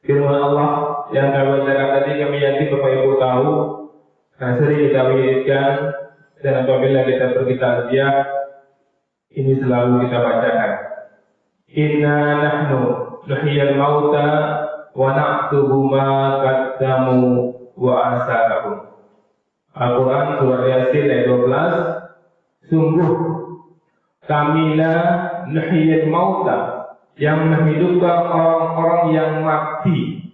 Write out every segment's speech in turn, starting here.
Firman Allah yang kami bacakan tadi kami yakin Bapak Ibu tahu, karena sering kita wiridkan dan apabila kita pergi takziah ini selalu kita bacakan. Inna nahnu nuhyil mauta wa naktubu ma qaddamu wa asarahum. Al-Quran surah Yasin ayat 12. Sungguh kamilah nuhyil mauta, yang menghidupkan orang-orang yang mati,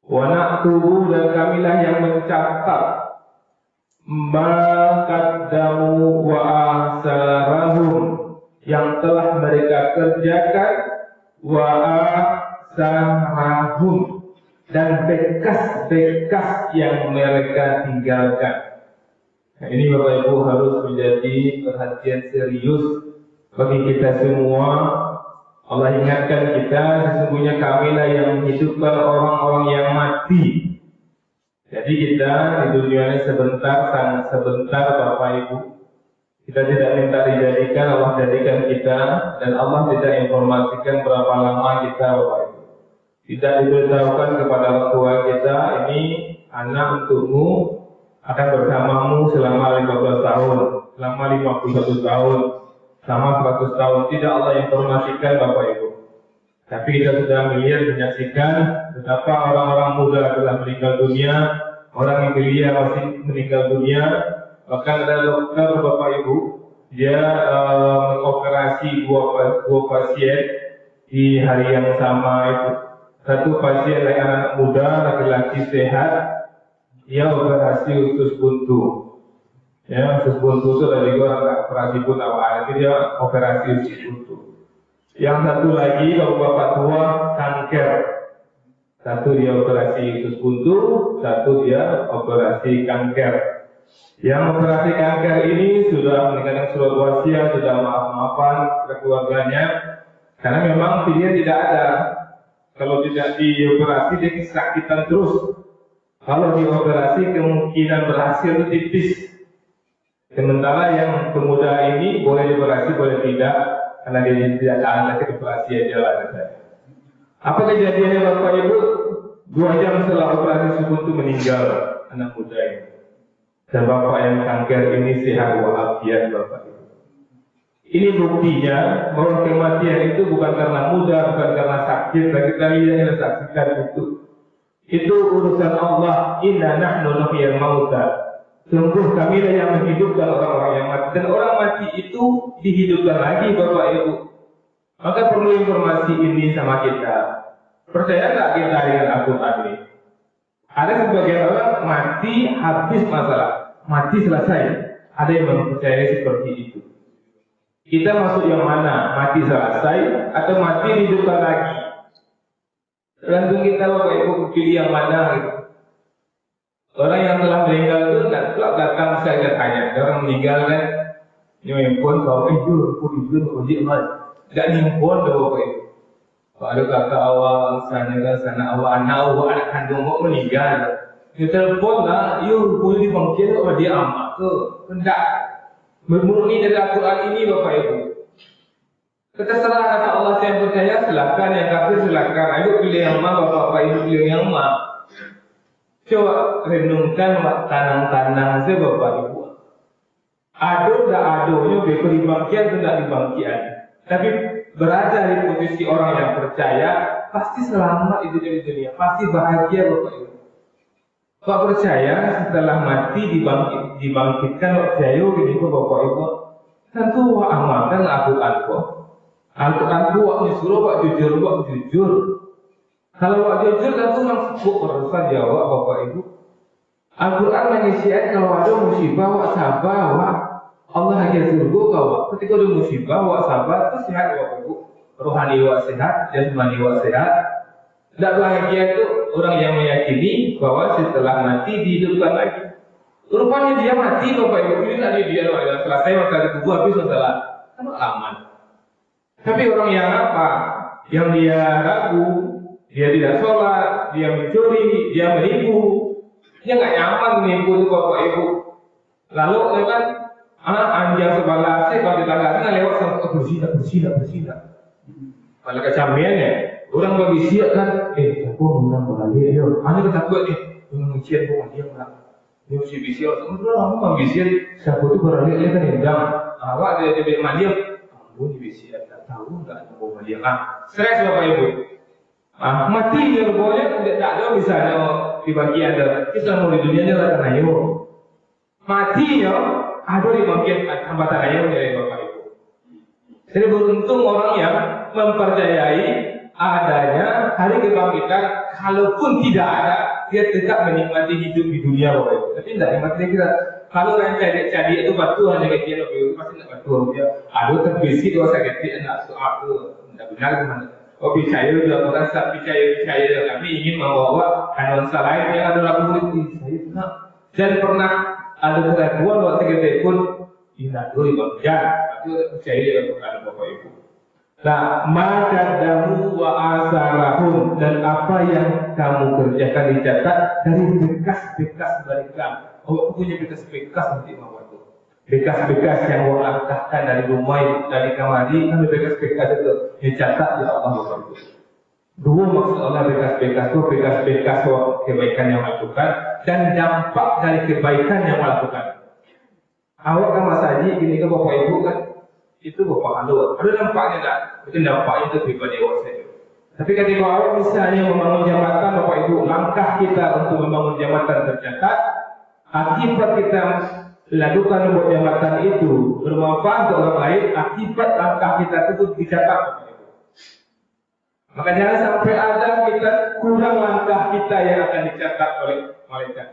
wa naktubu, dan kamilah yang mencatat ma qaddamu wa asarahum, yang telah mereka kerjakan, wa asarahum, dan bekas-bekas yang mereka tinggalkan. Nah, ini Bapak Ibu harus menjadi perhatian serius bagi kita semua. Allah ingatkan kita, sesungguhnya kamilah yang menghidupkan orang-orang yang mati. Jadi kita di dunia ini sebentar, sangat sebentar Bapak Ibu. Kita tidak minta dijadikan, Allah jadikan kita, dan Allah tidak informasikan berapa lama kita Bapak Ibu. Tidak diberitahukan kepada orang tua kita, ini anak untukmu akan bersamamu selama 15 tahun, selama 51 tahun, selama 100 tahun. Tidak Allah informasikan Bapak Ibu. Tapi kita sudah melihat, menyaksikan betapa orang-orang muda telah meninggal dunia, orang yang belia masih meninggal dunia. Bahkan ada dokter Bapak Ibu, dia mengoperasi dua pasien di hari yang sama itu. Satu pasien anak muda, laki-laki sehat, dia operasi usus buntu. Ya, usus buntu itu dari juga operasi pun awal, itu dia operasi usus buntu. Yang satu lagi, bapak tua, kanker. Satu dia operasi usus buntu, satu dia operasi kanker. Yang operasi kanker ini sudah meninggalkan surat wasiat, sudah maaf-maafan ke keluarganya, karena memang dia tidak ada. Kalau tidak dioperasi dia kesakitan terus. Kalau dioperasi kemungkinan berhasil itu tipis. Sementara yang pemuda ini boleh dioperasi, boleh tidak, karena dia tidak tahan lagi operasi aja lah katanya. Apa kejadiannya Bapak Ibu? 2 jam setelah operasi subuh itu meninggal anak muda ini. Dan bapak yang kanker ini sehat walafiat Bapak Ibu. Ini buktinya bahwa kematian itu bukan karena muda, bukan karena sakit. Bagi kalian yang saksikan itu urusan Allah. Inna nahnu nuhyil mauta. Sungguh kamilah yang menghidupkan orang-orang yang mati. Dan orang mati itu dihidupkan lagi Bapak Ibu. Maka perlu informasi ini sama kita. Percaya nggak kita dengan Al-Quran ini? Ada sebagian orang mati habis masalah, mati selesai. Ada yang mempercayai seperti itu. Kita masuk yang mana? Mati selesai atau mati hidupkan lagi? Tergantung kita Bapak Ibu pilih yang mana gitu. Orang yang telah meninggal itu tidak datang saya tanya. Orang meninggal kan nyempon kalau itu uji mal. Tidak nyempon Bapak Ibu. Kalau ada kakak awal sana awal anak kandung mau meninggal. Dia telepon lah, yuk boleh dibangkit apa dia amat ke? Hendak bermurni dari Al-Quran ini Bapak Ibu. Terserah kata Allah, yang percaya silakan, yang kafir silakan. Ayo pilih yang mana Bapak Ibu, pilih yang mana. Coba renungkan tanang-tanang saya Bapak Ibu. Ado tak adonya beko dibangkian tidak dibangkian. Tapi berada di posisi orang yang percaya pasti selamat itu di dunia, pasti bahagia Bapak Ibu. Pak percaya setelah mati dibangkitkan percaya gini kok Bapak Ibu. Tentu wak amalkan Al-Quran kok. Al-Quran wak disuruh wak jujur. Kalau wak jujur tentu langsung urusan jawab Bapak Ibu. Al-Quran mengisikan kalau ada musibah wak sabar wak Allah akan surga kau. Ketika ada musibah wak sabar itu sehat Bapak Ibu. Rohani wak sehat, jasmani wak sehat. Tidak bahagia itu orang yang meyakini bahwa setelah mati dihidupkan lagi. Rupanya dia mati Bapak Ibu, ini tadi dia selesai masalah kubur habis masalah kan aman. Tapi orang yang apa? Yang dia ragu, dia tidak sholat, dia mencuri, dia menipu, dia nggak nyaman menipu itu Bapak Ibu. Lalu kan anjing sebelah saya kalau kita nggak lewat sampai bersih. Kalau kecamian ya. Orang bagi siap kan, siapa menang balik yo. Ane ketakut mengucian pun dia menang. Dia mesti bisiat. Orang mau bisiat, siapa tu balik dia kan endang. Awak dia bilang madiam, kamu ni bisiat tak tahu tak mau madiam. Stres bapak ibu. Mati dia boleh tidak ada misalnya di bagian ada. Kita mau di dunia ni lah kan ayo. Mati yo, ada di bagian hambatan ayo dari bapak ibu. Jadi beruntung orang yang mempercayai adanya hari kebangkitan, kalaupun tidak ada, dia tetap menikmati hidup di dunia bapak ibu. Tapi tidak nikmati kita. Kalau orang cari itu batu hanya kecil bapak ibu pasti tidak batu dia. Ada terbesit dosa kecil nak apa tidak benar gimana? Oh percaya juga orang tak percaya kami ingin membawa nuansa lain yang ada dalam murid saya tidak. Dan pernah ada keraguan waktu kita pun tidak dulu bagian, tapi percaya kepada bapak ibu. Nah, maka damu wa asarahum, dan apa yang kamu kerjakan dicatat dari bekas-bekas mereka. Oh, punya bekas-bekas nanti mau itu. Bekas-bekas yang Allah langkahkan dari rumah dari kamari, kan bekas-bekas itu dicatat ya Allah Bapak Ibu. Dua maksud Allah bekas-bekas itu bekas-bekas kebaikan yang melakukan dan dampak dari kebaikan yang melakukan. Awak kan Mas Haji gini ke Bapak Ibu kan? Itu bapak halu. Ada dampaknya tak? Mungkin dampaknya itu pribadi awak saja. Tapi ketika awak misalnya membangun jambatan, bapak ibu, langkah kita untuk membangun jambatan tercatat. Akibat kita lakukan membuat jambatan itu bermanfaat untuk orang lain. Akibat langkah kita itu dicatat, bapak ibu. Maka jangan sampai ada kita kurang langkah kita yang akan dicatat oleh malaikat.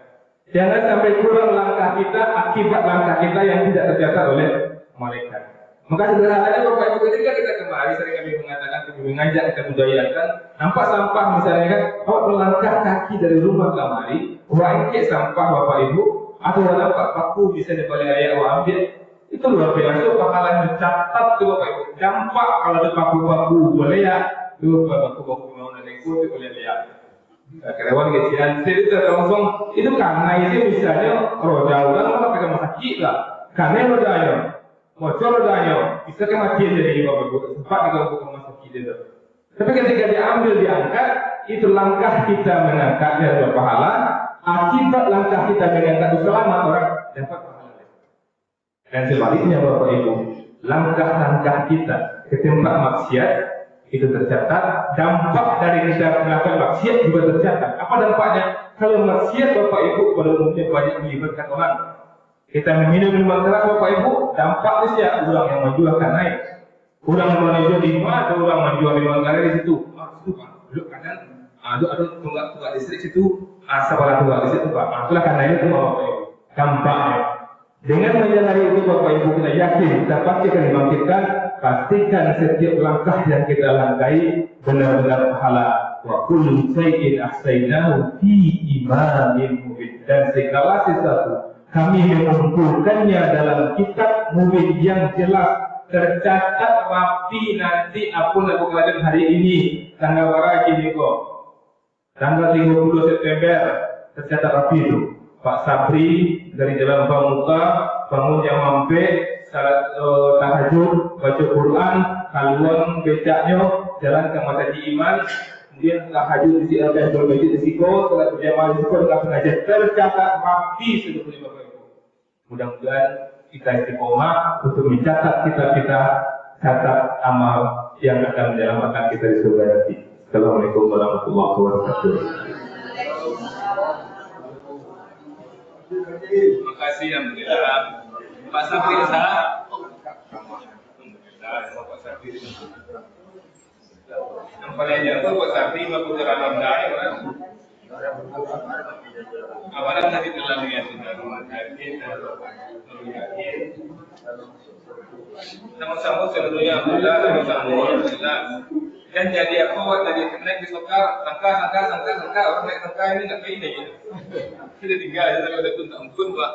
Jangan sampai kurang langkah kita akibat langkah kita yang tidak tercatat oleh malaikat. Maka sederhananya bapak ibu ketika kita kembali sering kami mengatakan, kami mengajak, kita budayakan, nampak sampah misalnya kan, awak melangkah kaki dari rumah kemari, awak engkek sampah bapak ibu, atau nampak paku bisa di balik ayat awak ambil, itu luar biasa bakalan mencatat tu bapak ibu. Dampak kalau ada paku-paku boleh ya, tu paku-paku mau naik itu boleh lihat. Karyawan kecilan, itu langsung itu karena itu misalnya roda orang malah pegang sakit lah, karena rodanya. Motor rodanya bisa kematian jadi bapak ibu sempat diganggu rumah sakit itu. Tapi ketika diambil diangkat, itu langkah kita mengangkatnya berpahala. Akibat langkah kita mengangkat itu selamat orang dapat pahala. Dan sebaliknya bapak ibu, langkah-langkah kita ke tempat maksiat itu tercatat. Dampak dari kita melakukan maksiat juga tercatat. Apa dampaknya? Kalau maksiat bapak ibu pada umumnya banyak melibatkan orang. Kita meminum minuman keras bapak ibu, dampaknya siapa? Orang yang menjual akan naik. Orang yang menjual 5, ada orang menjual minuman keras di situ. Situ pak, belok kanan. Ada tunggak listrik situ. Sabalah tunggak listrik itu pak. Itulah akan naik itu bapak ibu. Dampaknya. Dengan menyadari itu bapak ibu kita yakin, kita pasti akan dibangkitkan. Pastikan setiap langkah yang kita langkahi benar-benar pahala. Wa kullu shay'in ahsaynahu fi imamin mubin. Dan segala sesuatu kami mengumpulkannya dalam kitab mubin yang jelas, tercatat rapi nanti apa laku kerajaan hari ini tanggal berapa ini kok tanggal 30 September tercatat rapi itu. Pak Sabri dari Jalan Pramuka bangun jam mampir, salat tahajud, baca Quran, haluan becaknya, jalan ke Masjid Iman, kemudian tahajud di sini dan berbaca di Siko, salat berjamaah di Siko dengan pengajian tercatat rapi seluruh bapak ibu. Mudah-mudahan kita istiqomah untuk mencatat kita catat amal yang akan menyelamatkan kita di surga nanti. Assalamualaikum warahmatullahi wabarakatuh. Terima kasih alhamdulillah. Pak Sabri sah. Pak Sabri. Yang paling jago Pak Sabri waktu jalan landai kan. Awalan tadi telah lihat sudah yakin yakin. Sama-sama seluruhnya alhamdulillah sama-sama. Dan jadi apa buat jadi naik di sokar, sangka orang naik sangka ini nggak kayak ini. Kita tinggal aja sampai udah pun tak ampun pak.